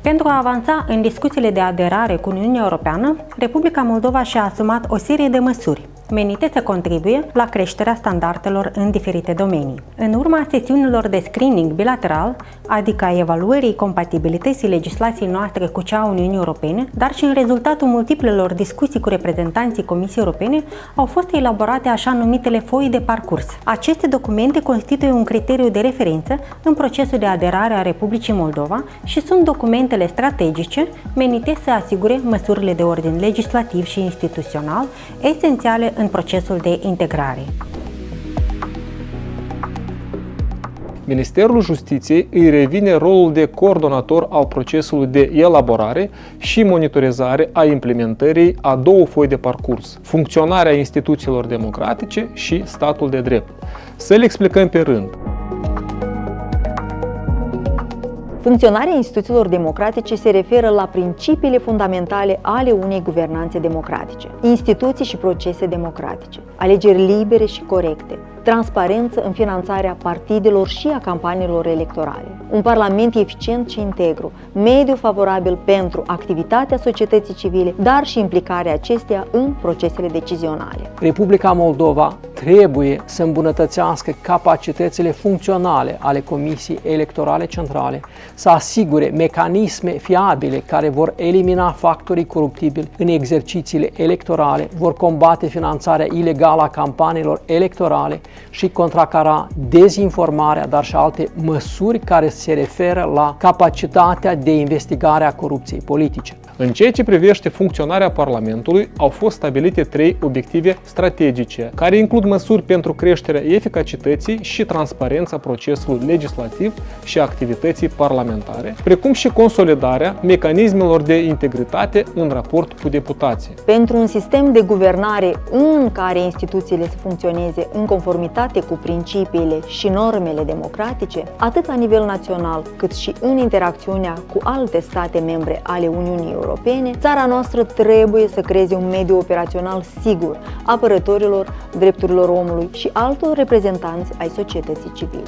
Pentru a avansa în discuțiile de aderare cu Uniunea Europeană, Republica Moldova și-a asumat o serie de măsuri menite să contribuie la creșterea standardelor în diferite domenii. În urma sesiunilor de screening bilateral, adică a evaluării compatibilității legislației noastre cu cea a Uniunii Europene, dar și în rezultatul multiplelor discuții cu reprezentanții Comisiei Europene, au fost elaborate așa numitele foi de parcurs. Aceste documente constituie un criteriu de referință în procesul de aderare a Republicii Moldova și sunt documentele strategice menite să asigure măsurile de ordin legislativ și instituțional esențiale în procesul de integrare. Ministerul Justiției îi revine rolul de coordonator al procesului de elaborare și monitorizare a implementării a două foi de parcurs, funcționarea instituțiilor democratice și statul de drept. Să le explicăm pe rând. Funcționarea instituțiilor democratice se referă la principiile fundamentale ale unei guvernanțe democratice, instituții și procese democratice, alegeri libere și corecte, transparență în finanțarea partidelor și a campaniilor electorale, un parlament eficient și integru, mediu favorabil pentru activitatea societății civile, dar și implicarea acesteia în procesele decizionale. Republica Moldova trebuie să îmbunătățească capacitățile funcționale ale Comisiei Electorale Centrale, să asigure mecanisme fiabile care vor elimina factorii coruptibili în exercițiile electorale, vor combate finanțarea ilegală a campaniilor electorale și contracara dezinformarea, dar și alte măsuri care se referă la capacitatea de investigare a corupției politice. În ceea ce privește funcționarea Parlamentului, au fost stabilite trei obiective strategice, care includ măsuri pentru creșterea eficacității și transparența procesului legislativ și activității parlamentare, precum și consolidarea mecanismelor de integritate în raport cu deputații. Pentru un sistem de guvernare în care instituțiile să funcționeze în conformitate cu principiile și normele democratice, atât la nivel național cât și în interacțiunea cu alte state membre ale Uniunii Europene, țara noastră trebuie să creeze un mediu operațional sigur apărătorilor drepturilor omului și altor reprezentanți ai societății civile.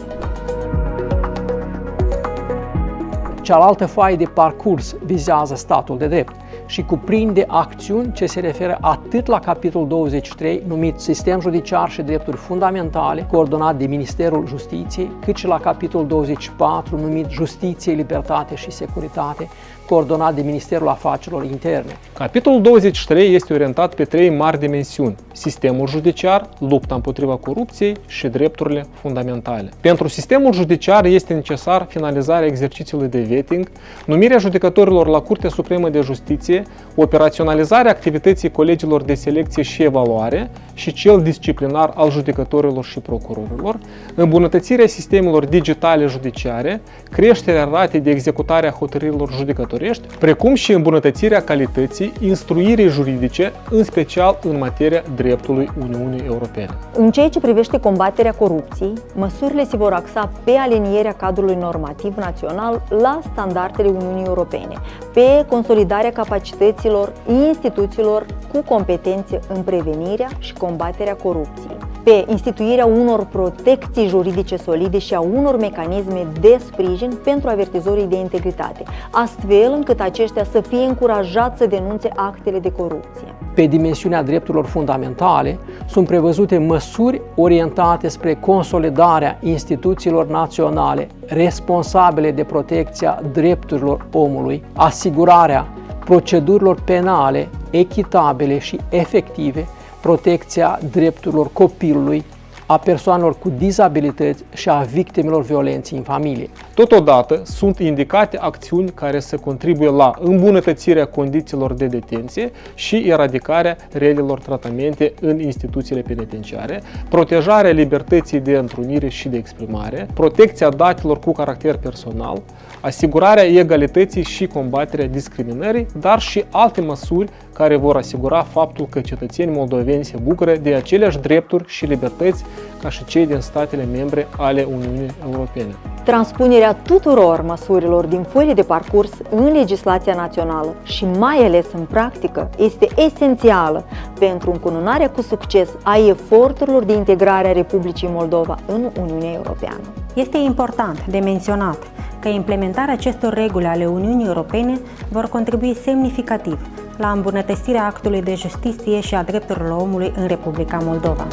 Cealaltă foaie de parcurs vizează statul de drept și cuprinde acțiuni ce se referă atât la capitolul 23, numit Sistem Judiciar și Drepturi Fundamentale, coordonat de Ministerul Justiției, cât și la capitolul 24, numit Justiție, Libertate și Securitate, coordonat de Ministerul Afacerilor Interne. Capitolul 23 este orientat pe trei mari dimensiuni: sistemul judiciar, lupta împotriva corupției și drepturile fundamentale. Pentru sistemul judiciar este necesar finalizarea exercițiului de vetting, numirea judecătorilor la Curtea Supremă de Justiție, operaționalizarea activității colegilor de selecție și evaluare și cel disciplinar al judecătorilor și procurorilor, îmbunătățirea sistemelor digitale judiciare, creșterea ratei de executare a hotărârilor judecătorești, precum și îmbunătățirea calității instruirii juridice, în special în materia dreptului Uniunii Europene. În ceea ce privește combaterea corupției, măsurile se vor axa pe alinierea cadrului normativ național la standardele Uniunii Europene, pe consolidarea capacităților instituțiilor cu competențe în prevenirea și combaterea corupției, pe instituirea unor protecții juridice solide și a unor mecanisme de sprijin pentru avertizorii de integritate, astfel încât aceștia să fie încurajați să denunțe actele de corupție. Pe dimensiunea drepturilor fundamentale sunt prevăzute măsuri orientate spre consolidarea instituțiilor naționale responsabile de protecția drepturilor omului, asigurarea procedurilor penale echitabile și efective, protecția drepturilor copilului, a persoanelor cu dizabilități și a victimelor violenței în familie. Totodată, sunt indicate acțiuni care să contribuie la îmbunătățirea condițiilor de detenție și eradicarea relelor tratamente în instituțiile penitenciare, protejarea libertății de întrunire și de exprimare, protecția datelor cu caracter personal, asigurarea egalității și combaterea discriminării, dar și alte măsuri care vor asigura faptul că cetățenii moldoveni se bucură de aceleași drepturi și libertăți ca și cei din statele membre ale Uniunii Europene. Transpunerea tuturor măsurilor din foile de parcurs în legislația națională și mai ales în practică este esențială pentru încununarea cu succes a eforturilor de integrare a Republicii Moldova în Uniunea Europeană. Este important de menționat că implementarea acestor reguli ale Uniunii Europene vor contribui semnificativ la îmbunătățirea actului de justiție și a drepturilor omului în Republica Moldova.